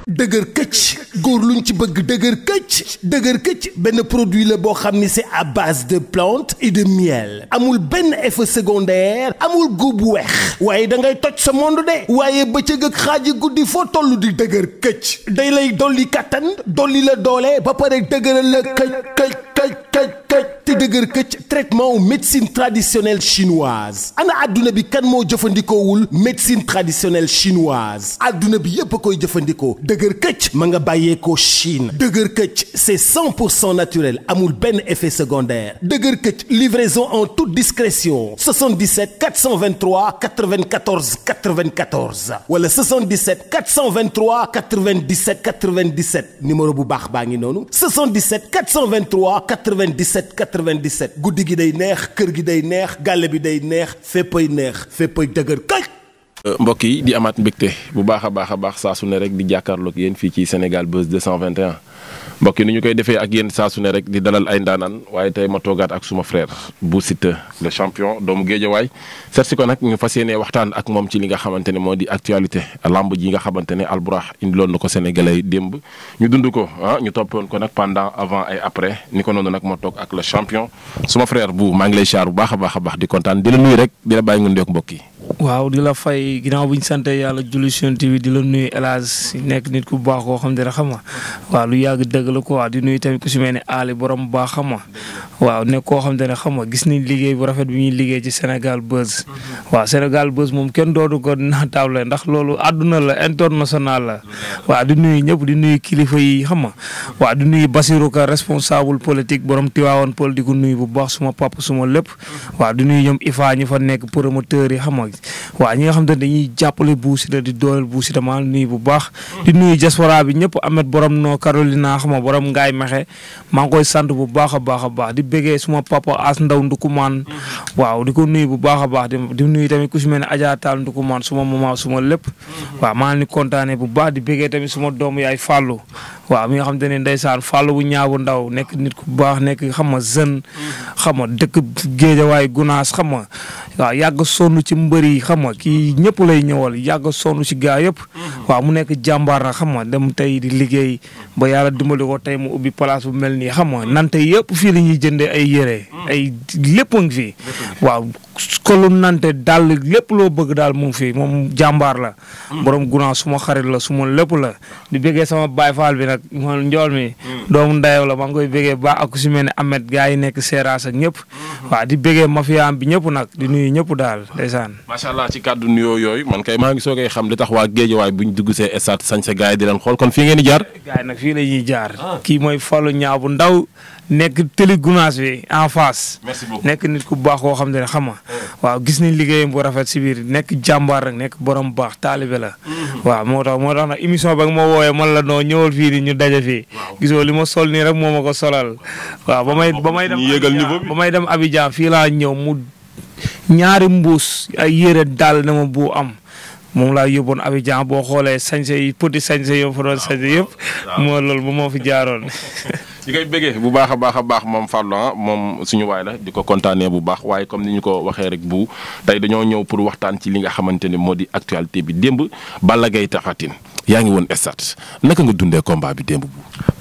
dëgër këcc góor luñ ci bëgg dëgër këcc benn produit la boo xam ni c'est à base de plantes et de miel amul benn effet secondaire amul góob bu weex waaye da ngay toj sa monde de waaye bëccëg ak xaaji guddi foo toll di dëgër këcc day lay dolli kattan dolli la doole ba pare dëgëral la këcc te dëgër këcc traitement médecine traditionnelle chinoise ana adduna bi kan moo jëfandikoowul médecine traditionnelle chinoise adduna bi yépp a koy jëfandikoo dëgër këcc ma nga bàyyeekoo Chine dëgër këcc c'est 100% naturel amul benn effet secondaire dëgër këcc livraison en toute discrétion 77 423 94 94 wala 77 423 97 97 numéro bu baax baa ngi noonu 77 423 97 97 guddi gi day neex kër gi day neex gàlle bi day neex féppay dëgër këcc. mbokk yi di amaat mbégte bu baax a baax saa su ne rek di jàkkaarloog yéen fii ci Sénégal Buzz 221 mbokk yi ni ñu koy defee ak yéen saa su ne rek di dalal ay ndaanaan waaye tey ma toogaat ak suma frère Bou Siteu le champion doomu Géejawaay seet si ko nag ñu fas yéenee waxtaan ak moom ci li nga xamante ne moo di actualité lamb ji nga xamante ne Albourakh indiloon na ko Sénégalais démb ñu dund ko ñu toppoon ko nag pendant avant et après ni ko noonu nag ma toog ak le champion suma frère Bou maa ngi lay siyaar bu baax a baax di kontaan di la nuyu rek di la bàyyi nga nuyoog mbokk yi. waaw di la fay ginnaaw bu ñu sant yàlla julli ci Yonent bi di la nuyu El Hadj nekk nit ku baax koo xam ne xam nga waaw lu yàgg dëgg la quoi di nuyu tamit ku si mel ne Ali borom baax xam nga waaw nekk koo xam ne xam nga gis nañ liggéey bu rafet bi ñuy liggéey ci Sénégal Buzz. waaw Sénégal Buzz moom kenn doodu ko naataable ndax loolu àdduna la international la waaw di nuyu ñëpp di nuyu kilifa yi xam nga waaw di nuyu Basirou Ka responsable politique borom Tivaouane Peulh di ko nuyu bu baax suma papa suma lépp waaw di nuyu ñoom Ifa ñu fa nekk promoteurs yi xam nga waaw ñi nga xam ne dañuy jàppale Bou Siteu di dooleel Bou Siteu maa nuyu bu baax di nuyu diaspora bi ñëpp Ahmed borom noo Carolina xam nga borom Ngaay Mexe maa ngi koy sant bu baax a baax di bëggee suma papa As Ndaw Ndukumaan waaw di ko nuyu bu baax a baax di nuyu tamit ku si mel ne Adja Tall Ndukumaan suma maman suma lépp waaw maa ngi kontaanee bu baax di bëggee tamit suma doomu yaay Fallou waaw mi nga xam te ne ndeysaan Fallou bu ñaabu ndaw nekk nit ku baax nekk xam nga jeune xam nga dëkk Géejawaay Gunaas xam nga waaw yàgg sonn ci mbër yi xam nga kii ñëpp lay ñëwal yàgg sonn ci gaa yëpp waaw mu nekk jàmbaar na xam nga dem tey di liggéey ba yàlla dimbali ko tey mu ubbi place bu mel nii xam nga nante yëpp fii la ñuy jëndee ay yére ay lépp ngi fi waaw kolu nante daal lépp loo bëgg daal mu ngi fi moom jàmbaar la borom Gunaas suma xarit la suma lépp la di bëggee sama Baay Faal bi nag moom njool mi doomu ndayew la maa ngi koy bëggee ba ak ku si mel ne Ahmed gaa yi nekk Seeraas ak ñëpp waaw di bëggee mafia bi ñëpp nag di nuyu ñëpp daal ndeysaan. macha allah ci kàddu nuyoo yooyu man kay maa ngi soogay xam li tax waa Géejawaay bu ñu dugg see stade sañ sa gaa yi di leen xool kon fii ngeen di jaar. gaa yi nag fii la ñuy jaar. kii mooy Fallou ñaaw bu ndaw nekk tëli Gunaas bi en face. merci beaucoup nekk nit ku baax koo xam ne xam nga waaw gis nañ liggéeyam bu rafet si biir nekk jàmbaar rek nekk borom baax taalibe la. waaw moo tax nag émission ba nga ma woowee man la noo ñëwal fii nii ñu daje fii. gisoo li ma sol nii rek moo ma ko solal. waaw ba may dem Abidjan fii laa ñëw mu ñaari mbuus ay yére daal na ma bu am moom laa yóbboon Abidjan boo xoolee sañse yi petit sañse yoo fa doon sañse yëpp moo loolu bu moo fi jaaroon. di koy bëggee bu baax a baax moom Fallou moom suñu waay la di ko kontaanee bu baax waaye comme ni ñu ko waxee rek bu tey dañoo ñëw pour waxtaan ci li nga xamante ne moo di actualité bi démb Balla Gaye Tapha Tine yaa ngi woon stade naka nga dundee combat bi démb bu.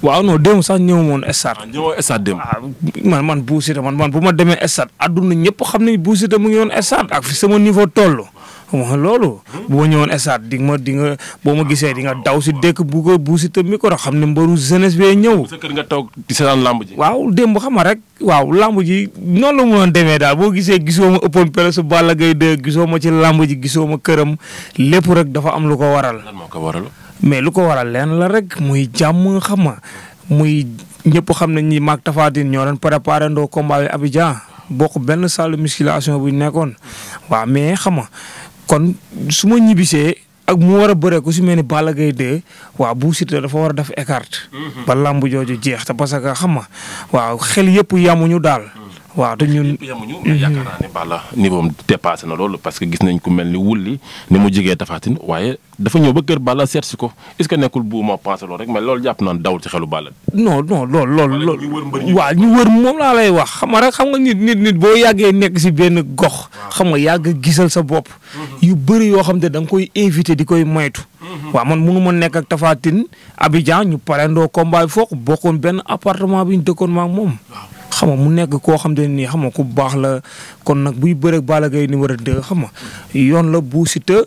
waaw non démb sax ñëw moon stade. ñëwoo stade démb. man Bou Siteu man bu ma demee stade adduna ñëpp xam ne Bou Siteu mu ngi woon stade ak fi sama niveau toll. loolu bu ma ñëwoon stade di nga boo ma gisee di nga daw si dëkk bu ko Bou Siteu mi ko xam ne mbaru jeunesse bee ñëw. sa kër nga toog di seetaan lamb ji. waaw démb xam nga rek waaw lamb ji noonu la mënoon demee daal boo gisee gisoo ma ëppoon pele su Balla Gaye 2 gisoo ma ci lamb ji gisoo ma këram lépp rek dafa am lu ko waral. lan moo ko waral. mais lu ko waral leen la rek muy jàmm xam nga muy ñëpp xam nañ ni maag Tapha Tine ñoo doon préparé ndoo combat bi Abidjan bokk benn salle de musculation bu ñu nekkoon waaw mais xam nga kon su ma ñibbisee ak mu war a bëree ku si mel ni Balla Gaye 2 waaw Bou Siteu dafa war a def écart. ba lamb jooju jeex te parce que xam nga waaw xel yëpp yamuñu daal. waaw te ñun yamuñu yaakaar naa ne Balla niveau am dépassé na loolu parce que gis nañ ku mel ni wulli ni mu jigee Tapha Tine waaye dafa ñëw ba kër Balla seet si ko est-ce que nekkul bu moo pensé loolu rek mais loolu jàpp naan dawul ci xelu Balla. non loolu waaw ñu wër moom laa lay wax xam nga nit boo yàggee nekk si benn gox xam nga yàgg gisal sa bopp yu bëri yoo xam ne da nga koy invité di koy moytu waaw man mënu ma nekk ak Tapha Tine Abidjan ñu parendoo combat bi foofu bokkoon benn appartement bi ñu dëkkoon ma ak moom. xam nga mu nekk koo xam te nii xam nga ku baax la kon nag buy bëreeg Balla Gaye numéro 2 xam nga yoon la Bou Siteu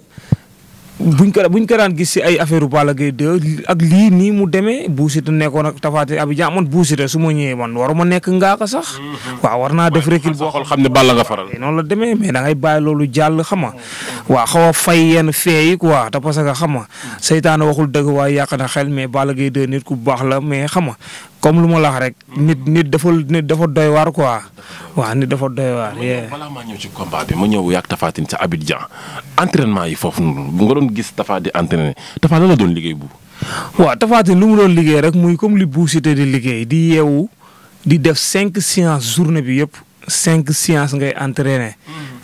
buñ ko daan gis si ay affaire Balla Gaye 2 ak lii nii mu demee Bou Siteu nekkoon ak Tapha Tine Abidjan man Bou Siteu su ma ñëwee man waruma nekk ngaaka sax. waaw war naa def recul boo xam ne Balla nga faral. noonu la demee mais da ngay bàyyi loolu jàll xam nga waaw xaw a fay yenn fee yi quoi te parce que xam nga seytaane waxul dëgg waaye yàq na xel mais Balla Gaye 2 nit ku baax la mais xam nga comme lu ma la wax rek. nit dafa doy waar quoi. waaw nit dafa doy waar. balaa maa ñëw ci combat bi ma ñëw yàgg Tapha Tine sa Abidjan entraînement yi foofu noonu bu nga doon gis Tapha di entraîné Tapha lan la doon liggéey bu. waaw Tapha Tine lu mu doon liggéey rek muy comme li Bou Siteu di liggéey di yeewu di def 5 séances journée bi yëpp 5 séances ngay entraîné.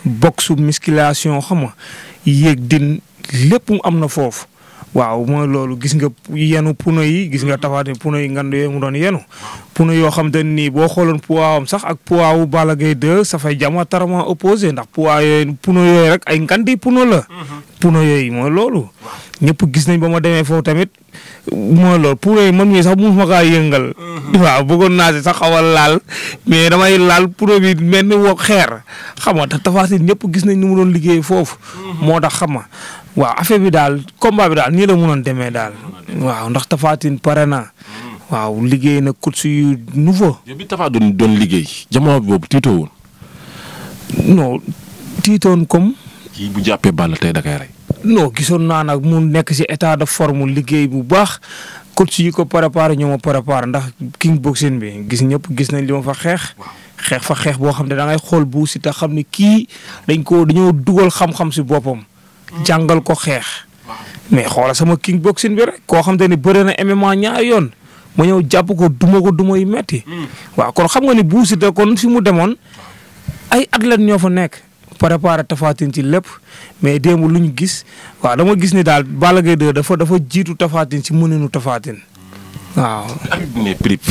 boxe musculation xam nga yéeg din lépp mu am na foofu. waaw mooy loolu gis nga yenu puno yi gis nga Tapha Tine puno yi ngand yooyu mu doon yenu puno yoo xam te nii boo xooloon poids am sax ak poids wu Balla Gaye 2 ça fait diamétralement opposé ndax poids yooyu puno yooyu rek ay ngandi puno la. puno yooyu mooy loolu. ñëpp gis nañ ba ma demee foofu tamit mooy loolu puno yi man mii sax mu ma kaa yëngal. waaw bëggoon naa si sax xaw a laal mais damay laal puno bi mel ni woo xeer xam nga Tapha Tine ñëpp gis nañ ni mu doon liggéey foofu. moo tax xam nga waaw affaire bi daal combat bi daal nii la mënoon demee daal. waaw ndax Tapha Tine pare na. waaw liggéey na coach yu nouveau. yow bi Tapha doon liggéey jamono boobu tiitoo woon. non tiitoon comme. kii bu jàppee Balla tey da koy rey. non gisoon naa nag mu nekk ci état de forme liggéey bu baax coach yi ko préparé ñoo ma préparé ndax king boxing bi ñëpp gis nañ li ma fa xeex. xeex fa xeex boo xam ne da ngay xool Bou Siteu xam ne kii dañoo dugal xam-xam ci boppam. jàngal ko xeex. mais xoola sama king boxing bi rek koo xam te ne bëre na MMA ñaari yoon ma ñëw jàpp ko duma yu metti waaw kon xam nga ni Bou Siteu kon fi mu demoon ay athlètes ñoo fa nekk. préparé Tapha Tine ci lépp mais démb lu ñu gis waaw dama gis ni daal Balla Gaye 2 dafa jiitu Tapha Tine ci mëninu Tapha Tine waaw. arbitre bi ne prip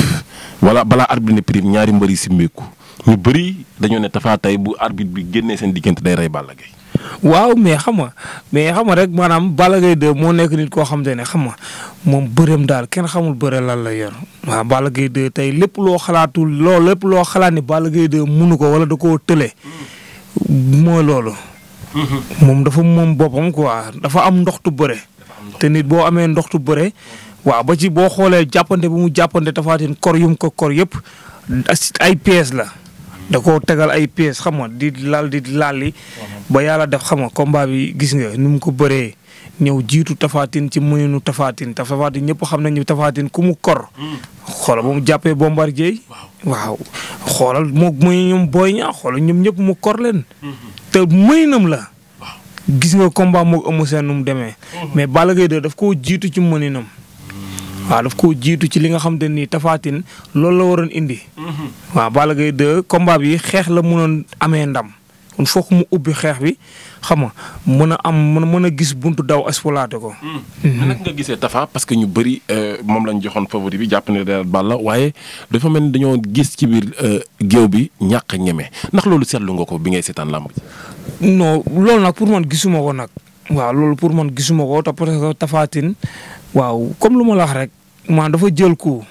wala balaa arbitre ne prip ñaari mbër yi simmeeku ñu bëri dañoo ne Tapha tey bu arbitre bi génnee seen diggante day rey Balla Gaye. waaw mais xam nga rek maanaam Balla Gaye 2 moo nekk nit koo xam te ne xam nga moom bëreem daal kenn xamul bëre lan la yor waaw Balla Gaye 2 tey lépp loo xalaat ni Balla Gaye 2 munu ko wala da koo tële. mooy loolu. moom dafa moom boppam quoi dafa am ndoxtu bëre. te nit boo amee ndoxtu bëre. waaw ba ci boo xoolee jàppante bu mu jàppante Tapha Tine kor yum ko kor yëpp ay pièces la. da koo tegal ay pièces xam nga di lalli ba yàlla def xam nga combat bi gis nga ni mu ko bëree ñëw jiitu Tapha Tine ci mëninu Tapha Tine ñëpp xam nañu Tapha Tine ku mu kor. xoolal ba mu jàppee Bombardier waaw xoolal moom mooy ñoom Boy Niang xoolal ñoom ñëpp mu kor leen. te mëninam la. gis nga combat moog Eumeu Sène nu mu demee. mais Balla Gaye 2 daf koo jiitu ci mëninam. waaw daf koo jiitu ci li nga xam te ni Tapha Tine loolu la waroon indi. waaw Balla Gaye 2 combat bi xeex la mënoon amee ndam. kon foog mu ubbi xeex bi xam nga mën a gis buntu daw exploité ko. nag nga gisee Tapha parce que ñu bëri moom lañ joxoon favori bi jàpp ne daal Balla waaye dafa mel ni dañoo gis ci biir géew bi ñàkk ñeme ndax loolu seetlu nga ko bi ngay seetaan làmb ji. non loolu nag pour man gisuma ko nag. waaw loolu pour man gisuma ko te parce que Tapha Tine waaw comme lu ma la wax rek man dafa jël coup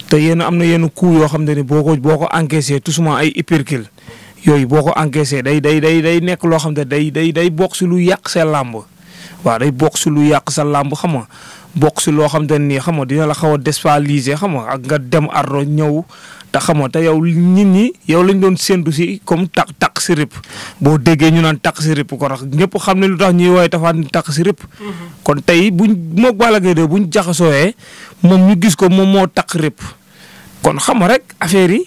te am na yenn coup yoo xam ne ni boo ko encaissé tout souvent ay hypercule yooyu boo ko encaissé day nekk loo xam ne day bokk si lu yàq sa làmb waaw day bokk si lu yàq sa làmb xam nga bokk si loo xam ne nii xam nga dina la xaw a déstabiliser xam nga ak nga dem ardo ñëw te xam nga te yow nit ñi yow lañ doon séntu si comme takk si rip boo déggee ñu naan takk si rip kon nag ñëpp xam ne lu tax ñuy woowee Tapha Tine takk si rip kon tey buñ moog Balla Gaye 2 buñ jaxasooyee moom ñu gis ko moom moo takk rip kon xam nga rek affaire yi.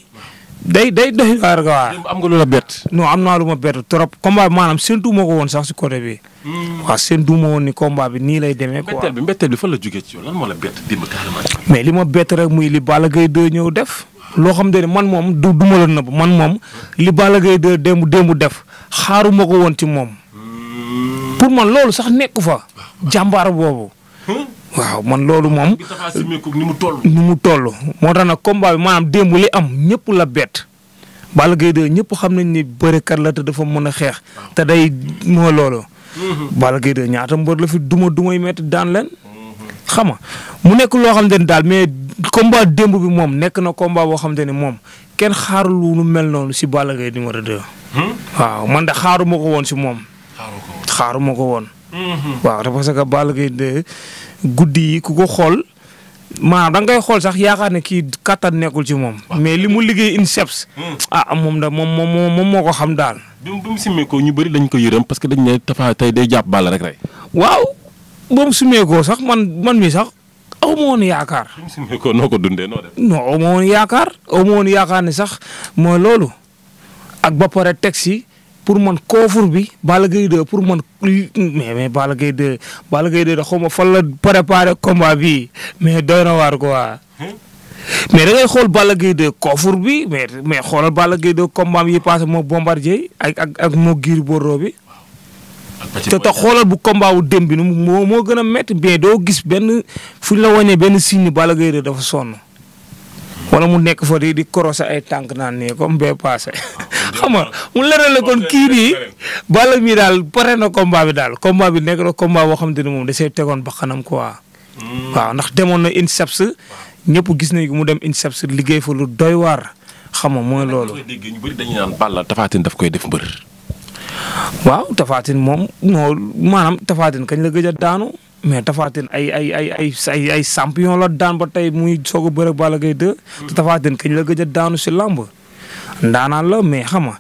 day doy waar ga am nga lu la bett. non am naa lu ma bett trop combat bi maanaam séntu ma ko woon sax si côté bi. waaw séntu ma woon ni combat bi nii lay demee quoi. mbetteel bi fan la jógee ci yow lan moo la bett démb carrément. mais li ma bett rek muy li Balla Gaye 2 ñëw def. loo xam ne man moom du ma la nëbb man moom li Balla Gaye 2 démb def xaaruma ko woon ci moom. pour man loolu sax nekku fa. jàmbaar boobu. waaw man loolu moom. ni mu toll. ni mu toll moo tax nag combat bi maanaam démb li am ñëpp la bett. Balla Gaye 2 ñëpp xam nañ ni bërekat la te dafa mën a xeex. te day moo loolu. Balla Gaye 2 ñaata mbër la fi duma yu metti daan leen. xam nga mu nekk loo xamante ni daal mais combat démb bi moom nekk na combat boo xamante ni moom kenn xaarul lu mel noonu si Balla Gaye numéro 2. waaw man de xaaruma ko woon si moom. xaaruma ko woon. waaw parce que Balla Gaye 2 guddi yi ku ko xool maanaam da ngay xool sax yaakaar ne kii kattan nekkul ci moom. mais li mu liggéey INSEPS. moom moo ko xam daal. bi mu simmee ko ñu bëri dañ ko yërëm parce que dañ ne Tapha tey day jàpp Balla rek rek. waaw ba mu simmee ko sax man mi sax aw ma woon yaakaar. bi mu simmee ko noo ko dundee noo def. non aw ma woon yaakaar ne sax mooy loolu ak ba pare teg si pour man koofur bi Balla Gaye 2 pour man mais Balla Gaye 2 da xaw ma fan la préparé combat bi mais doy na waar quoi. mais da ngay xool Balla Gaye 2 koofur bi mais xoolal Balla Gaye 2 combat yi passé moo Bombardier ak moo Gris Bordeaux bi. te xoolal bu combat wu dem bi moo gën a métti bien doo gis benn fu ñu la wàññee benn signe Balla Gaye 2 dafa sonn. wala mu nekk fa di korosé ay tànk naan nii comme bee passé xam nga mu leeral kon kii nii Balla mi daal pare na combat bi daal combat bi nekk na combat boo xamante ni moom da see tegoon ba xanam quoi. waaw ndax demoon na INSEPS ñëpp gis nañ ko mu dem INSEPS liggéey fa lu doy waar xam nga mooy loolu. ñu bëri dañuy naan Balla Tapha Tine daf koy def mbër. waaw Tapha Tine moom maanaam Tapha Tine kañ la gëj a daanu. mais Tapha Tine ay champion la daan ba tey muy soog a bëre ak Balla Gaye 2. te Tapha Tine kañ la gëj a daanu si làmb. ndaanaan la mais xam nga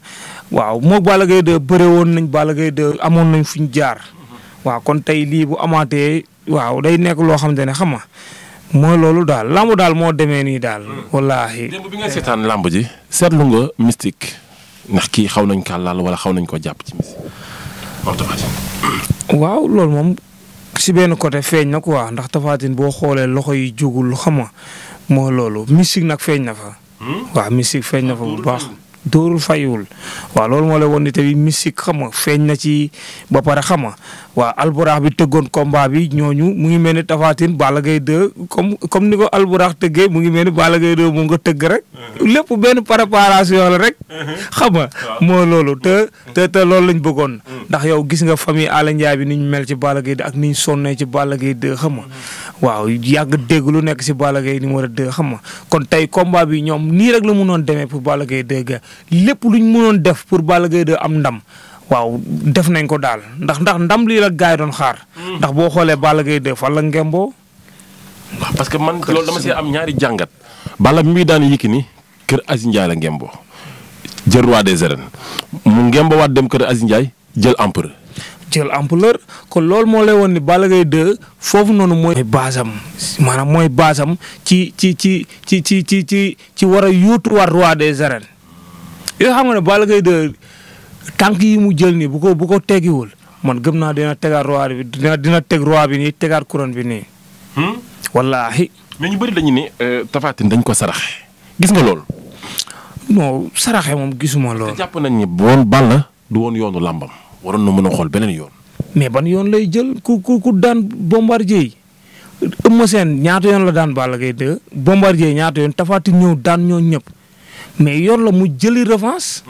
waaw moo Balla Gaye 2 bëre woon nañ Balla Gaye 2 amoon nañ fu ñu jaar. waaw kon tey lii bu amaatee waaw day nekk loo xamante ne xam nga mooy loolu daal làmb daal moo demee nii daal. wallaahi. démb bi nga seetaan làmb ji seetlu nga mystique ndax kii xaw nañ kaa laal wala xaw nañ ko jàpp ci mystique. waaw loolu moom. si benn côté feeñ na quoi ndax Tapha Tine boo xoolee loxo yi jugul xam nga moo loolu mystique nag feeñ na fa. waaw mystique feeñ na fa bu baax. dóorul fayiwul waaw loolu moo lay woon ni tamit mystique xam nga feeñ na ci ba pare xam nga waaw alburax bi tëggoon combat bi ñooñu mu ngi mel ni Tapha Tine Balla Gaye 2 comme ni ko alburax tëggee mu ngi mel ni Balla Gaye 2 mu nga tëgg rek. lépp benn préparation la rek. xam nga moo loolu te loolu lañ bëggoon. ndax yow gis nga famille Alla Ndiaye bi ni ñu mel ci Balla Gaye 2 ak ni ñu sonnee ci Balla Gaye 2 xam nga waaw yàgg dégg lu nekk si Balla Gaye numéro 2 xam nga kon tey combat bi ñoom nii rek la mënoon demee pour Balla Gaye 2 ga lépp luñ mënoon def pour Balla Gaye 2 am ndam waaw def nañ ko daal ndax ndam lii la gaay doon xaar. ndax boo xoolee Balla Gaye 2 fan la ngemboo. waaw parce que man loolu dama see am ñaari jàngat. Balla bi muy daan Yékini kër Aziz Ndiaye la ngemboo jël roi des arènes mu ngemboo waat dem kër Aziz Ndiaye jël empereur kon loolu moo lay woon ni Balla Gaye 2 foofu noonu mooy baasam maanaam mooy baasam ci war a yóotuwaat roi des arènes yoo xam nga ne Balla Gaye 2 tànk yi mu jël nii bu ko teggiwul man gëm naa dina tegaat roi bi dina teg roi bi nii tegaat couronne bi nii. wallaahi. mais ñu bëri dañu ne Tapha Tine dañ ko saraxe gis nga loolu. non saraxe moom gisuma loolu. te jàpp nañ ni woon Balla du woon yoonu làmbam waroon na mën a xool beneen yoon. mais ban yoon lay jël ku daan Bombardier yi Eumeu Sène ñaata yoon la daan Balla Gaye 2 Bombardier ñaata yoon Tapha Tine ñëw daan ñoo ñëpp mais yoon la mu jëli revanche.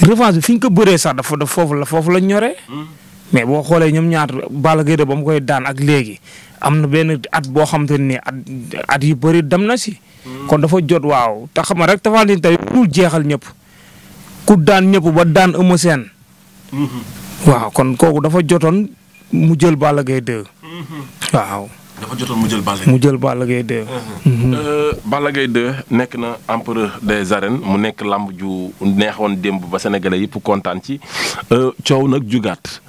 revanche bi fi ñu ko bëree sax dafa foofu la ñoree. mais boo xoolee ñoom ñaata Balla Gaye 2 ba mu koy daan ak léegi am na benn at boo xamante ne at yu bëri dem na si. kon dafa jot waaw te xam nga rek Tapha Tine tey pour jeexal ñëpp ku daan ñëpp ba daan Eumeu Sène. waaw kon kooku dafa jotoon mu jël Balla Gaye 2. waaw. dafa jotoon mu jël Balla Gaye 2. Balla Gaye 2. Balla Gaye 2 nekk na empereur des arènes mu nekk lamb ju neexoon démb ba sénégalais yëpp kontaan ci coow nag jugaat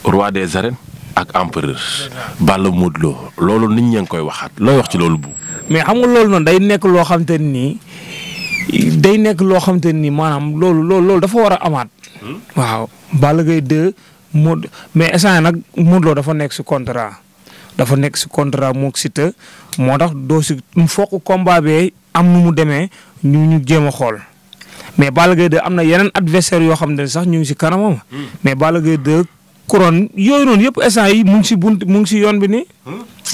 roi des arènes ak empereur. Balla Modou Lo loolu nit ñi ngi koy waxaat looy wax ci loolu bu. mais xam nga loolu noonu day nekk loo xam te nii maanaam loolu dafa war a amaat. waaw Balla Gaye 2 mais instant nag Modou Lo dafa nekk si contrat. moog Siteu moo tax doo si fokk combat bee am nu mu demee ñu jéem a xool mais Balla Gaye 2 am na yeneen adversaire yoo xam ne sax ñu ngi si kanamam. mais Balla Gaye 2 couronne yooyu noonu yëpp instant yi mu ngi si yoon bi nii.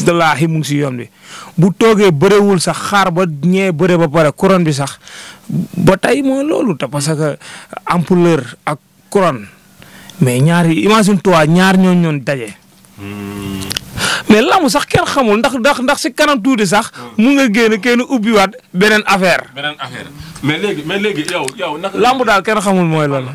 wallaahi mu ngi si yoon bi bu toogee bëriwul sax xaar ba ñee bëre ba pare couronne bi sax ba tey mooy loolu te parce que ampleur ak couronne mais ñaari imagine toi ñaar ñoon daje. mais lamb sax kenn xamul ndax si kanam tuuti sax. mu nga génn kenn ubbiwaat beneen affaire. mais léegi yow naka. lamb daal kenn xamul mooy loolu.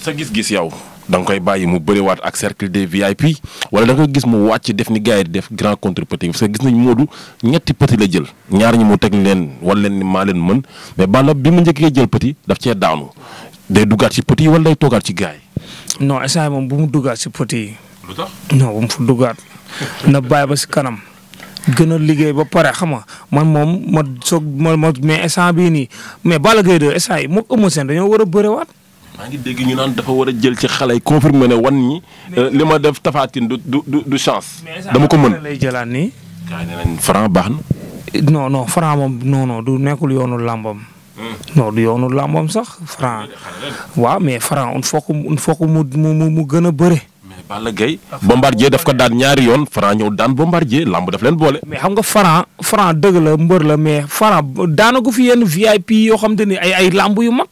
sa gis-gis yow da nga koy bàyyi mu bëriwaat ak cercle des VIP wala da nga gis mu wàcc def ni gars yi di def grand contre petit parce que gis nañ Modou ñetti petit la jël ñaar ñi mu teg leen wala leen ni maa leen mën mais Balla bi mu njëkkee jël petit daf cee daanu day duggaat ci petit yi wala day toogaat ci gars yi. non instant moom bu mu duggaat si petit yi. lu tax non bu mu fa duggaat na bàyyi ba si kanam gën a liggéey ba pare xam nga man moom ma mais instant bii nii mais Balla Gaye 2 instant yi moom Eumeu Sène dañoo war a bëriwaat. maa ngi dégg ñu naan dafa war a jël ci xale yi confirmé ne wan ñi li ma def Tapha Tine du chance. dama ko mën lay jëlaat nii. gars yi nee nañ Franc baax na. non Franc moom non du nekkul yoonu làmbam. non du yoonu làmbam sax Franc. waaw mais Franc il faut que mu gën a bëre. mais Balla Gaye Bombardier daf ko daan ñaari yoon Franc ñëw daan Bombardier làmb daf leen boole. mais xam nga Franc dëgg la mbër la mais Franc daanagu fi yenn VIP yoo xam te ni ay làmb yu mag.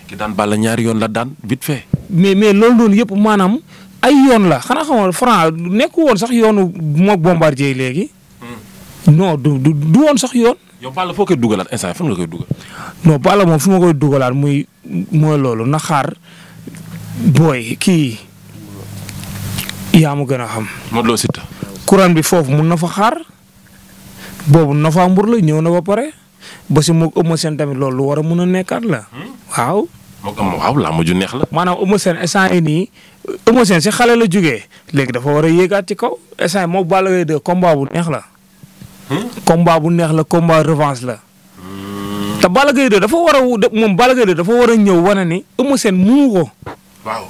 ki daan Balla ñaari yoon la daan vite fait. mais loolu noonu yëpp maanaam ay yoon la xanaa xamoon Franc nekk woon sax yoonu moog Bombardier léegi. non du woon sax yoon. yow Balla foo koy dugalaat instant fan nga koy dugal. non Balla moom fu ma koy dugalaat mooy loolu na xaar booy kii yaa ma gën a xam. Modou Lo Siteu. courant bi foofu mun na fa xaar boobu na fa mbur la ñëw na ba pare. ba si moog Eumeu Sène tamit loolu lu war a mun a nekkaat la. waaw. waaw làmb ju neex la. maanaam Eumeu Sène instant yii nii Eumeu Sène si xale la jógee léegi dafa war a yéegaat ci kaw instant yii moom Balla Gaye 2 combat bu neex la. combat bu neex la combat revanche la. te Balla Gaye 2 dafa war a moom Balla Gaye 2 dafa war a ñëw wane ni Eumeu Sène munu ko. waaw.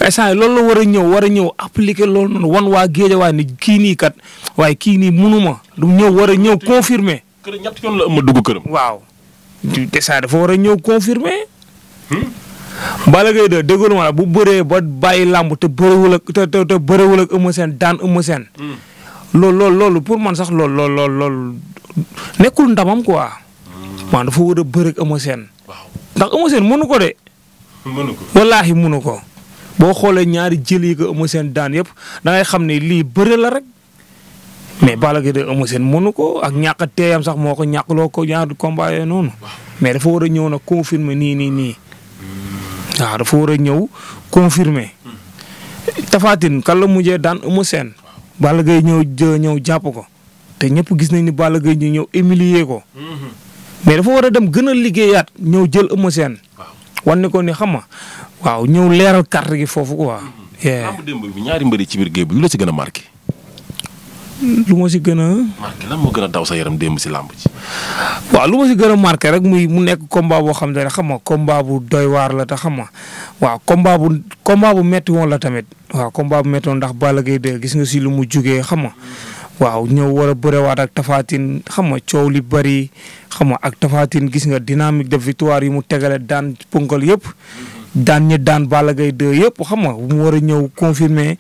instant yii loolu la war a ñëw appliquer loolu noonu wan waa Géejawaay ni kii nii kat waaye kii nii munuma du ñëw war a ñëw confirmer. kër ñett yoon la ëmb dugg këram. waaw. te saa dafa war a ñëw confirmer. Balla Gaye 2 déggoon ma la bu bëree ba bàyyi làmb te bëriwul ak Eumeu Sène daan Eumeu Sène. loolu pour man sax loolu nekkul ndamam quoi. waaw dafa war a bëri ak Eumeu Sène. waaw ndax Eumeu Sène mënu ko de. mënu ko wallaahi mënu ko. boo xoolee ñaari jël yi ko Eumeu Sène daan yëpp da ngay xam ne lii bëre la rek. mais Balla Gaye 2 Eumeu Sène mënu ko ak ñàkk a teeyam sax moo ko ñàkkloo ko ñaari combat yooyu noonu. mais dafa war a ñëw nag confirmer nii. waaw dafa war a ñëw confirmer. Tapha Tine kan la mujjee daan Eumeu Sène. Balla Gaye ñëw jàpp ko. te ñëpp gis nañ ni Balla Gaye ñëw humilier ko. mais dafa war a dem gën a liggéeyaat ñëw jël Eumeu Sène. wan ne ko ni xam nga waaw ñëw leeral carte gi foofu quoi. lamb démb bi ñaari mbëri ci biir géej bi lu la ci gën a marqué. lu ma si gën a. marqué lan moo gën a daw sa yaram démb si lamb ci. waaw lu ma si gën a marqué rek mu nekk combat boo xam ne xam nga combat bu doy waar la te xam nga waaw combat bu metti woon la tamit waaw combat bu metti woon ndax Balla Gaye 2 gis nga si lu mu jugee xam nga waaw ñëw war a bërewaat ak Tapha Tine xam nga coow li bëri xam nga ak Tapha Tine gis nga dynamique de victoire yi mu tegale daan ponkal yëpp daan ñi daan Balla Gaye 2 yëpp xam nga mu war a ñëw confirmer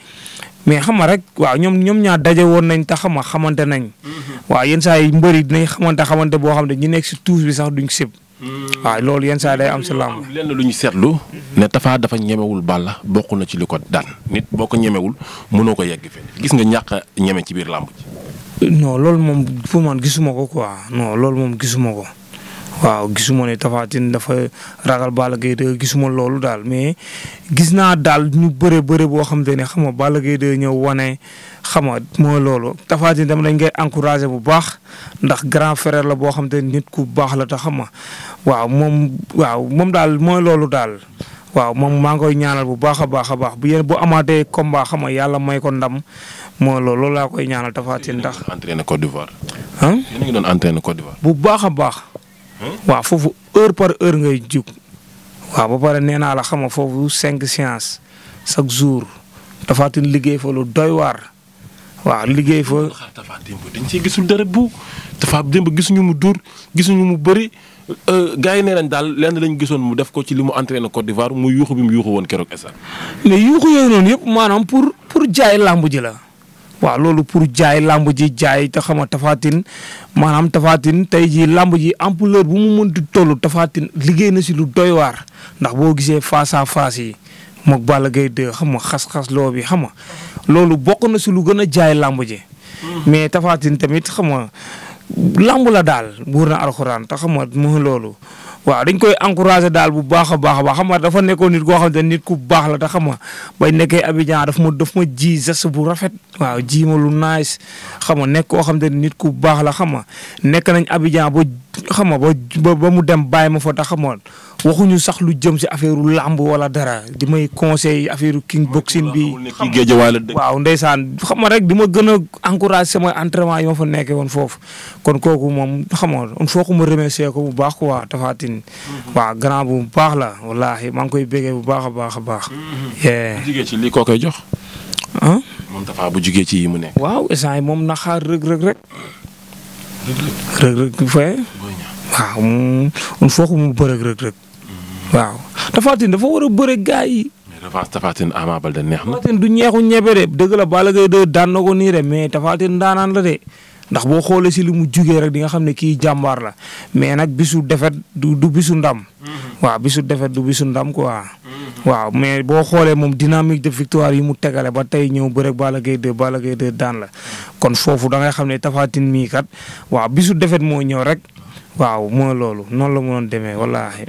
mais xam nga rek waaw ñoom ñaar daje woon nañ te xam nga xamante nañ. waaw yenn saa yi mbëri dinañ xamante boo xam ne ñi nekk si tuus bi sax duñ sib. waaw loolu yenn saa day am si làmb. lenn lu ñu seetlu ne Tapha dafa ñemewul Balla bokk na ci li ko daan nit boo ko ñemewul mënoo ko yegg fenn gis nga ñàkk a ñeme ci biir làmb ji. non loolu moom pour man gisuma ko quoi non loolu moom gisuma ko. waaw gisuma ne Tapha Tine dafa ragal Balla Gaye 2 gisuma loolu daal mais gis naa daal ñu bëre boo xam te ne xam nga Balla Gaye 2 ñëw wane xam nga mooy loolu Tapha Tine tamit dañ koy encouragé bu baax ndax grand frère la boo xam te nit ku baax la te xam nga waaw moom daal mooy loolu daal. waaw moom maa ngi koy ñaanal bu baax a baax bu amaatee combat xam nga yàlla may ko ndam mooy loolu laa koy ñaanal Tapha Tine ndax. entraîné Côte d'Ivoire. yéen a ngi doon entraîné Côte d'Ivoire. bu baax a baax. waaw foofu heure par heure ngay jug waaw ba pare nee naa la xam nga foofu 5 séances chaque jour Tapha Tine liggéey fa lu doy waar waaw liggéey fa. Tapha démb dañ see gisul dara bu Tapha démb gisuñu mu dóor gisuñu mu bëri gars yi nee nañ daal lenn lañ gisoon mu def ko ci li mu entraîné Côte d'Ivoire mu yuuxu bi mu yuuxu woon keroog instant. mais yuuxu yooyu noonu yëpp maanaam pour jaay làmb ji la. waaw loolu pour jaay làmb ji jaay te xam nga Tapha Tine maanaam Tapha Tine tey jii làmb ji ampleur bu mu mënti toll Tapha Tine liggéey na si lu doy waar ndax boo gisee face à face yi moog Balla Gaye 2 xam nga xas-xas loo bi xam nga loolu bokk na si lu gën a jaay làmb ji. mais Tapha Tine tamit xam nga làmb la daal buur na alxuraan te xam nga mu loolu. waaw dañ koy encouragé daal bu baax a baax xam nga dafa nekkoon nit koo xam ne nit ku baax la te xam nga bay nekkee Abidjan daf ma ji geste bu rafet waaw ji ma lu nice xam nga nekk koo xam ne nit ku baax la xam nga nekk nañ Abidjan ba xam nga ba mu dem bàyyi ma fa te xam nga waxuñu sax lu jëm si affaire làmb wala dara di may conseil affaire king boxing bi. waaw ndeysaan xam nga rek di ma gën a encouragé sama entraînement yi ma fa nekkee woon foofu kon kooku moom xam nga il faut que ma remercier ko bu baax quoi Tapha Tine waaw grand bu baax la wallaahi maa ngi koy béggee bu baax a baax a baax. bu jugee ci lii koo koy jox. moom Tapha bu jugee ci yi mu nekk. waaw instant yi moom na xaar rëg-rëg bu fay. waaw il faut que mu bëreeg rëg-rëg. waaw Tapha Tine dafa war a bëreeg gars yi. mais revanche Tapha Tine Ama Baldé neex na. Tapha Tine du ñeexu ñebe de dëgg la Balla Gaye 2 daan na ko nii de mais Tapha Tine daanaan la de. ndax boo xoolee si li mu jugee rek di nga xam ne kii jàmbaar la mais nag bisu defet du bisu ndam. waaw bisu defet du bisu ndam quoi. waaw mais boo xoolee moom dynamique de victoire yi mu tegale ba tey ñëw bëre Balla Gaye 2 daan la kon foofu da ngay xam ne Tapha Tine mii kat waaw bisu defet moo ñëw rek. waaw mooy loolu noonu la mënoon demee wallaahi.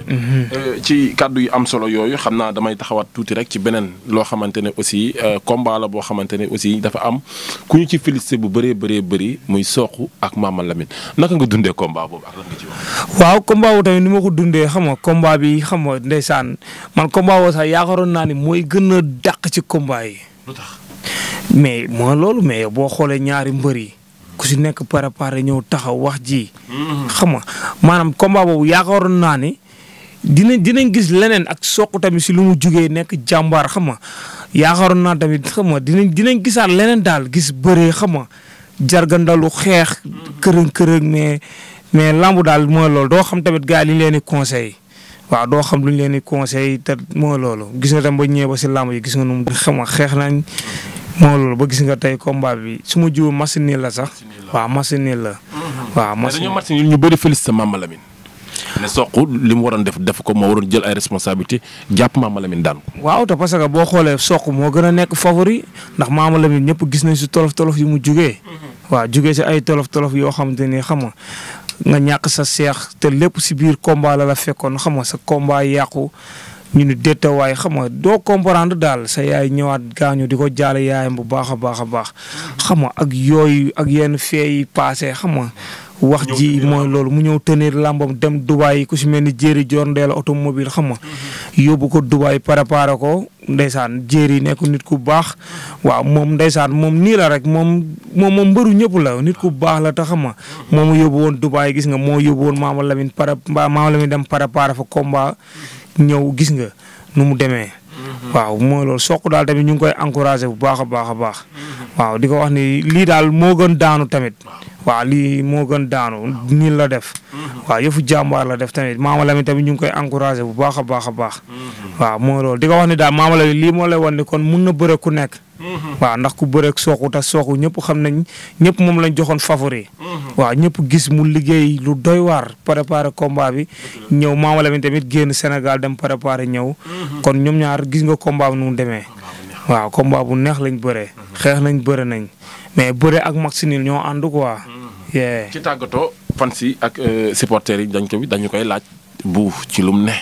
ci kàddu yu am solo yooyu xam naa damay taxawaat tuuti rek ci beneen loo xamante ne aussi combat la boo xamante ne aussi dafa am ku ñu ci félicité bu bëree bëri muy Sokh ak Mama Lamine naka nga dundee combat boobu ak lan nga ci wax. waaw combat bu tamit ni ma ko dundee xam nga combat bi xam nga ndeysaan man combat boobu sax yaakaaroon naa ni mooy gën a dàq ci combat yi. lu tax mais mooy loolu mais boo xoolee ñaari mbër yi. ku si nekk préparé ñëw taxaw wax ji. xam nga maanaam combat boobu yaakaaroon naa ni dinañ gis leneen ak Sokh tamit si lu mu jugee nekk jàmbaar xam nga yaakaaroon naa tamit xam nga dinañ gisaat leneen daal gis bëree xam nga jargandalu xeex. kërëng mais lambu daal mooy loolu doo xam tamit gars yi li ñu leen di conseil waaw doo xam lu ñu leen di conseil te mooy loolu gis nga tam ba ñëwee ba si lamb yi gis nga nu xam nga xeex nañ. moo loolu ba gis nga tey combat bi su ma jiw machine la sax. waaw machine la. waaw machine dañoo machine ñu bëri félicité Mama Lamine. ne Sokh li mu waroon def ko moo waroon jël ay responsabilité jàpp Mama Lamine daan ko. waaw te parce que boo xoolee Sokh moo gën a nekk favori ndax Mama Lamine ñëpp gis nañ si tolof yi mu jugee. waaw jugee si ay tolof yoo xamante ni xam nga ñàkk sa seex te lépp si biir combat la fekkoon xam nga sa combat yàqu. ñu ni déeta waaye xam nga doo comprendre daal sa yaay ñëwaat gaañu di ko jaale yaayam bu baax a baax xam nga ak yooyu ak yenn fee yi passé xam nga wax ji mooy loolu mu ñëw tenir làmbam dem Dubaay ku si mel ni Jéeri Joor Ndeela automobile xam nga yóbbu ko Dubaay préparé ko ndeysaan Jéeri nekk nit ku baax waaw moom ndeysaan moom nii la rek moom mbëru ñëpp la nit ku baax la te xam nga moom yóbbu woon Dubaay gis nga moo yóbbu woon Mama Lamine dem préparé fa combat ñëw gis nga nu mu demee. waaw mooy loolu Sokh daal tamit ñu ngi koy encouragé bu baax a baax. waaw di ko wax ni lii daal moo gën daanu tamit. waaw lii moo gën daanu nii la def. waaw yëfu jàmbaar la def tamit Mama Lamine tamit ñu ngi koy encouragé bu baax a baax. waaw mooy loolu di ko wax ni daal Mama Lamine lii moo lay wan ni kon mun na bëre ku nekk. waaw ndax ku bëreeg Sokh te Sokh ñëpp xam nañ ñëpp moom lañ joxoon favori. waaw ñëpp gis mu liggéey lu doy waar préparé combat bi ñëw Mama Lamine tamit génn Sénégal dem préparé ñëw. kon ñoom ñaar gis nga combat bi nu mu demee. waaw combat bu neex lañ bëree. xeex nañ bëre nañ mais bëre ak Maxinil ñoo ànd quoi. ci tàggatoo fans yi ak supporters yi dañu koy laaj bu ci lum ne.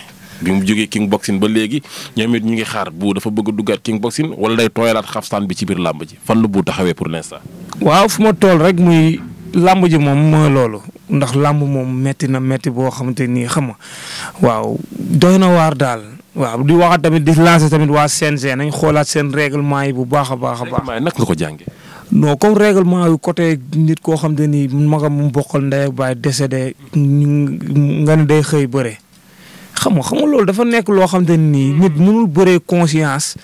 bi mu jógee king boxing ba léegi ñoom it ñu ngi xaar bu dafa bëgg a duggaat king boxing wala day tooyalaat xaftaan bi ci biir làmb ji fan la bu taxawee pour l'instant. waaw fu ma tool rek muy làmb ji moom mooy loolu ndax làmb moom metti na metti boo xamante ni xam nga waaw doy na waar daal. waaw di waxaat tamit di lancer tamit waa CNG nañ xoolaat seen règlement yi bu baax a baax. règlement yi nag nga ko jàngee. non comme règlement yu côté nit koo xam te ni magam mu bokkal ndey ak baay décédé nga ne day xëy bëre. xam nga loolu dafa nekk loo xam te ni nit mënul bëree conscience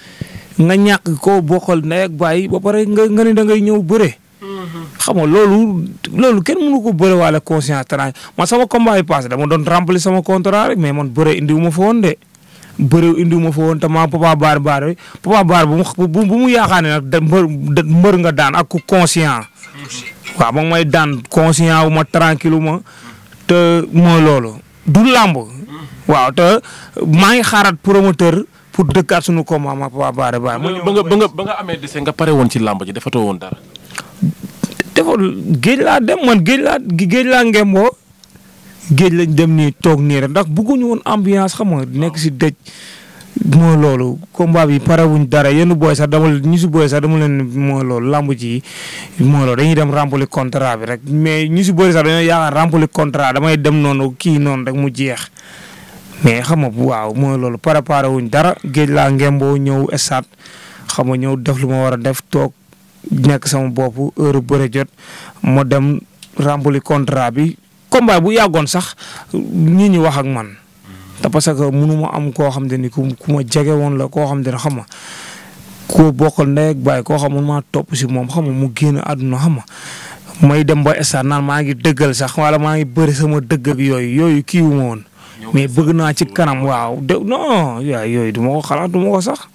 nga ñàkk koo bokkal ndey ak baay ba pare nga ne da ngay ñëw bëre. xam nga loolu kenn mënu ko bëre waale conscience tanaay man sama combat yi passé dama doon remplir sama contrat rek mais man bëre indiwu ma fa woon de. bëre indiwu ma fa woon te maa Papa Baar bu mu yaakaar ne nag mbër nga daan ak ku conscient. waaw ba may daan conscient wu ma tranquille ma te mooy loolu du làmb. waaw te maa ngi xaaraat promoteur pour dëkkaat suñu combat ma Papa Bara Baye. ba nga amee dese nga pare woon ci làmb ji defatoo woon dara. géej laa dem man géej laa ngemboo géej lañ dem nii toog nii rek ndax bëgguñu woon ambiance xam nga nekk si dëj. mooy loolu combat bi pare wuñ dara yenn booy sax dama leen mooy loolu lamb ji mooy loolu dañuy dem remplir contrat bi rek mais ñu si bëri sax dañoo yaakaar remplir contrat damay dem noonu kii noonu rek mu jeex mais xam nga waaw mooy loolu préparé wuñ dara géej laa ngemboo ñëw stade xam nga ñëw def lu ma war a def toog nekk sama bopp heure bëre jot ma dem remplir contrat bi combat bu yàggoon sax nit ñi wax ak man. te parce que mënu ma am koo xam te ni ku ma jege woon la koo xam te ne xam nga koo bokkal ndey ak baay koo xam man maa topp si moom xam nga mu génn àdduna xam nga may dem ba stade naan maa ngi dëggal sax wala maa ngi bëri sama dëgg ak yooyu kii wu ma woon. mais bëgg naa ci kanam waaw non yooyu du ma ko xalaat du ma ko sax.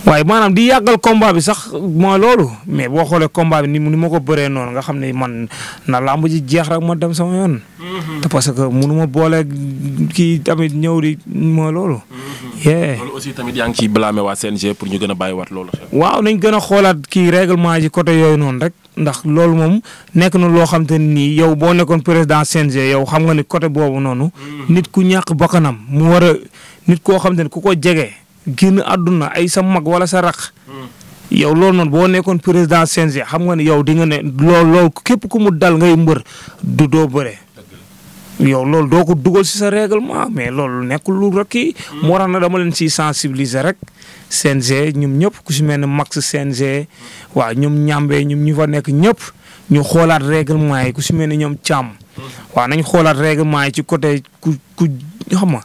waaye maanaam di yàggal combat bi sax mooy loolu mais boo xoolee combat bi ni ma ko bëree noonu nga xam ne man na làmb ji jeex rek ma dem sama yoon. te parce que mënu ma boole kii tamit ñëw di mooy loolu. loolu aussi tamit yaa ngi ciy blâmer waa CNG pour ñu gën a bàyyiwaat loolu. waaw nañ gën a xoolaat kii règlement ji côté yooyu noonu rek ndax loolu moom nekk na loo xam te nii yow boo nekkoon président CNG yow xam nga ni côté boobu noonu. nit ku ñàkk bakkanam mu war a nit koo xam te ne ku ko jege. génn àdduna ay sa mag wala sa raq yow loolu noonu boo nekkoon président CNG xam nga ne yow di nga ne loolu képp ku mu dal ngay mbër doo bëre yow loolu doo ko dugal si sa règlement mais loolu nekkul lu rek kii moo tax na dama leen siy sensibiliser rek CNG ñoom ñëpp ku si mel ne max CNG waaw ñoom ñàmbee ñoom ñu fa nekk ñëpp ñu xoolaat règlement yi ku si mel ne ñoom càmm waaw nañ xoolaat règlement yi ci côté ku xam nga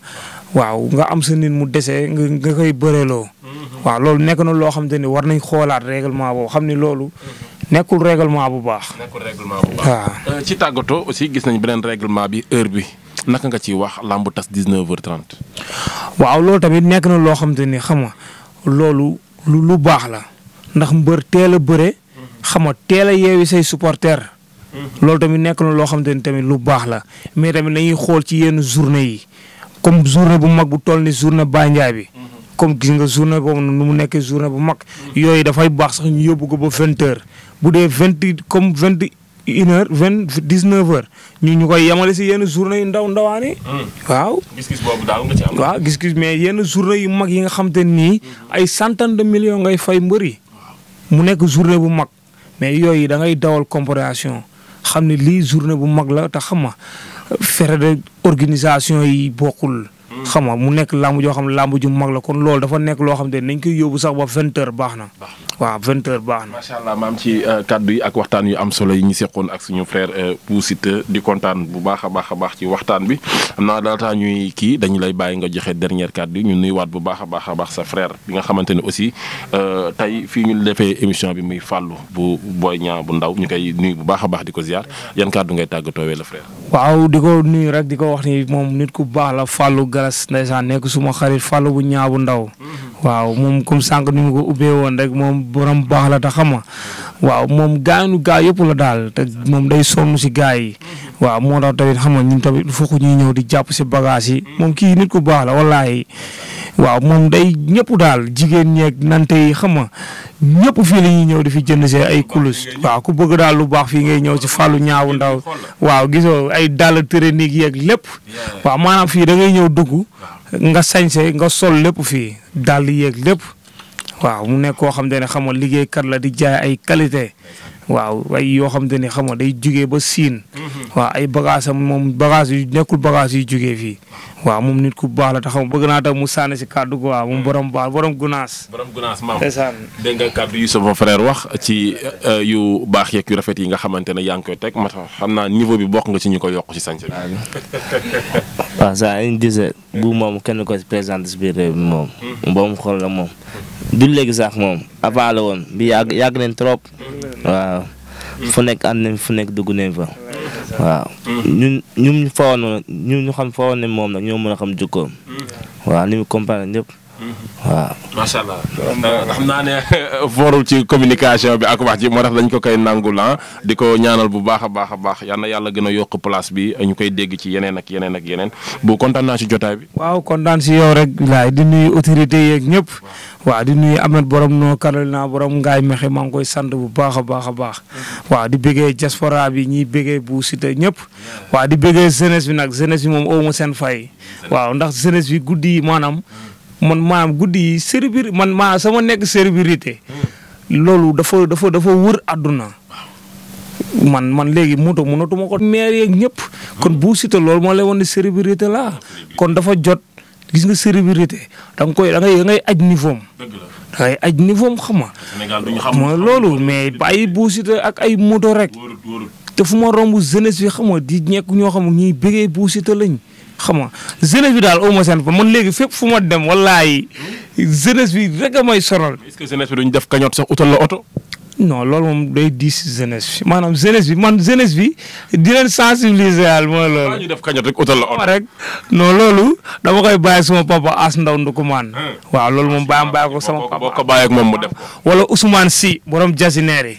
waaw nga am sa nit mu dese nga koy bëreloo. waaw loolu nekk na loo xam te ni war nañ xoolaat règlement boobu xam ni loolu nekkul règlement bu baax. waaw. ci tàggatoo aussi gis nañ beneen règlement bi heure bi naka nga ciy wax lamb tas 19h30. waaw loolu tamit nekk na loo xam te ni xam nga loolu lu baax la ndax mbër teel a bëre xam nga teel a yeewi say supporters. loolu tamit nekk na loo xam te ni tamit lu baax la mais tamit nañuy xool ci yenn journée yi. comme journée bu mag bu toll ni journée Baye Ndiaye bi comme gis nga journée boobu nu mu nekkee journée bu mag yooyu dafay baax sax ñu yóbbu ko ba 20h bu dee 19h ñu koy yemale si yenn journée yu ndawaan yi. waaw. gis-gis boobu daal nga ci am. waaw gis-gis mais yenn journée yu mag yi nga xam te nii ay centaine de millions ngay fay mbër yi mu nekk journée bu mag mais yooyu da ngay dawal compréhension xam ne lii journée bu mag la te xam nga frais de organisation yi bokkul. xam nga mu nekk làmb joo xam ne làmb ju mag la kon loolu dafa nekk loo xam ne nañ koy yóbbu sax ba 20h baax na. waaw 20h baax na. macha allah maam ci kaddu yi ak waxtaan yu am solo yi ñu seqoon ak suñu frère Bou Siteu di kontaan bu baax a baax ci waxtaan bi xam naa daataa ñuy kii dañu lay bàyyi nga joxe dernière kaddu yi ñu nuyuwaat bu baax a baax sa frère bi nga xamante ne aussi tey fii ñu defee émission bi muy Fallou bu Boy Niang bu ndaw ñu koy nuyu bu baax a baax di ko ziar yan kaddu ngay tàggatoowee la frère. waaw di ko nuyu rek di ko wax ni moom nit ku baax la Fallou Galas ndeysaan nekk suma xarit Fallou bu Niang bu ndaw waaw moom comme sànq ni mu ko ubbee woon rek moom borom baax la te xam nga waaw moom gaanu gaa yëpp la daal te moom day sonn si gaa yi waaw moo tax tamit xam nga ñun tamit fokk ñuy ñëw di jàpp si bagage yi moom kii nit ku baax la wallaahi waaw moom day ñëpp daal jigéen ñeeg nante yi xam nga ñëpp fii la ñuy ñëw di fi jënd see ay kulus waaw ku bëgg daal lu baax fii ngay ñëw si Fallou Niang bu ndaw waaw gisoo ay dàll technique yeeg lépp waaw maanaam fii da ngay ñëw dugg nga sañse nga sol lépp fii dàll yeeg lépp waaw mu nekk koo xam ne xam nga liggéeykat la di jaay ay qualité waaw ay yoo xam ne xam nga day jugee ba siin waaw ay bagage am moom bagage yu nekkul bagage yu jugee fii waaw moom nit ku baax la te xam bëgg naa tax mu sànni si kàddu ko waaw moom borom baax borom gunaas maam dégg nga kàddu yu sama frère wax ci yu baax yeeg yu rafet yi nga xamante ne yaa ngi koy teg ma xam naa niveau bi bokk nga ci ñu ko yokk ci sañse waaw ça une disait bu moom kenn ko présenté si biir réew mi moom boobu xool la moom du léegi sax moom avant la woon bi yàgg nañ trop waaw fu nekk ànd nañ fu nekk dugg nañ fa waaw ñu xam fawoon ne moom nag ñoo mën a xam jukkoom waaw ni mu comprendre ñëpp waaw. macha allah xam naa ne foorul ci communication bi ak wax ji moo tax dañ ko koy nangul di ko ñaanal bu baax a baax yal na yàlla gën a yokk place bi ñu koy dégg ci yeneen ak yeneen bu kontaan naa ci jotaay bi. waaw kontaan si yow rek bilaay di nuyu autorités yeeg ñëpp waaw di nuyu Ahmed borom noo Carolina borom ngaay mexe maa ngi koy sant bu baax a baax waaw di bëggee diaspora bi ñiy bëggee bu Siteu ñëpp waaw di bëggee jeunesse bi nag jeunesse bi moom awma seen fay waaw ndax jeunesse bi guddi yi maanaam guddi yi célébrité man sama nekk célébrité loolu dafa wër àdduna man léegi moto mënatuma ko maire yeeg ñëpp kon bu Siteu loolu moo lay wan ne célébrité la kon dafa jot gis nga célébrité da ngay aj niveau am da ngay aj niveau am xam nga mooy loolu mais bàyyi bu Siteu ak ay moto rek te fu ma romb jeunesse bi xam nga di ñekk ñoo xam ñuy bëggee bu Siteu lañ xam nga jeunesse bi daal au moins seen fa man léegi fépp fu ma dem wallaahi jeunesse bi rek a may sonal. est-ce que jeunesse bi duñ def cagnotte sax utal la oto. non loolu moom day diis jeunesse bi maanaam jeunesse bi di leen sensibiliser daal mooy loolu. waaw ñu def cagnotte rek utal la oto rek non loolu dama koy bàyyi sama papa As Ndaw Ndukumaan. waaw loolu moom bàyyi ko sama papa boo ko bàyyi ak moom mu def ko. wala Ousmane Sy borom jasineer yi.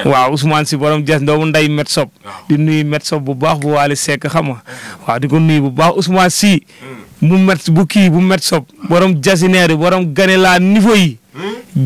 waaw Ousmane Sy borom jas doomu nday met sob di nuyu met sob bu baax bu Waly Seck xam nga waaw di ko nuyu bu baax Ousmane Sy bu met sob borom jasineer yi borom gane laa niveau yi.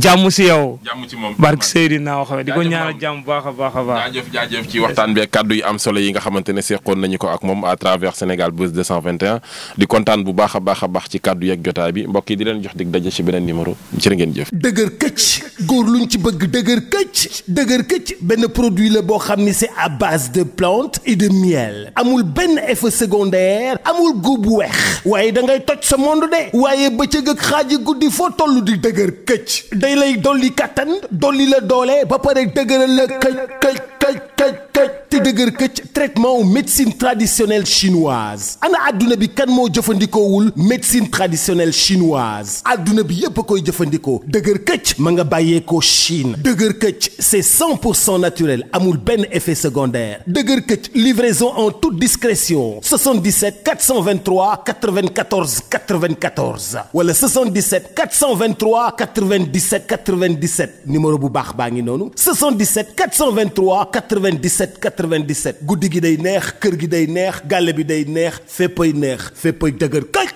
jàmm si yow. jàmm ci moom barke Seydina waxee di ko ñaanal jàmm baax a baax. jaajëf ci waxtaan bi ak kàddu yi am solo yi nga xamante ne seqoon nañu ko ak moom à travers Sénégal Buzz 221 di kontaan bu baax a baax ci kàddu yeeg jotaay bi mbokk yi di leen jox dig daje ci beneen numéro jërë ngeen jëf. dëgër këcc góor luñ ci bëgg dëgër këcc benn produit la boo xam ni c'est à base de plantes et de miel amul benn effet secondaire amul góob bu weex waaye da ngay toj sa monde de waaye bëccëg ak xaaji guddi foo toll di dëgër këcc day lay dolli kattan dolli la doole ba pare dëgëral la këcc te dëgër këcc traitement wu médecine traditionnelle chinoise ana adduna bi kan moo jëfandikoowul médecine traditionnelle chinoise adduna bi yépp a koy jëfandikoo dëgër këcc ma nga bàyyeekoo Chine dëgër këcc c'est 100% naturel amul benn effet secondaire dëgër këcc livraison en toute discrétion 77 423 94 94 wala 77 423 97 97 numéro bu baax baa ngi noonu 77 423 97 97 guddi gi day neex kër gi day neex gàlle bi day neex féppay dëgër kay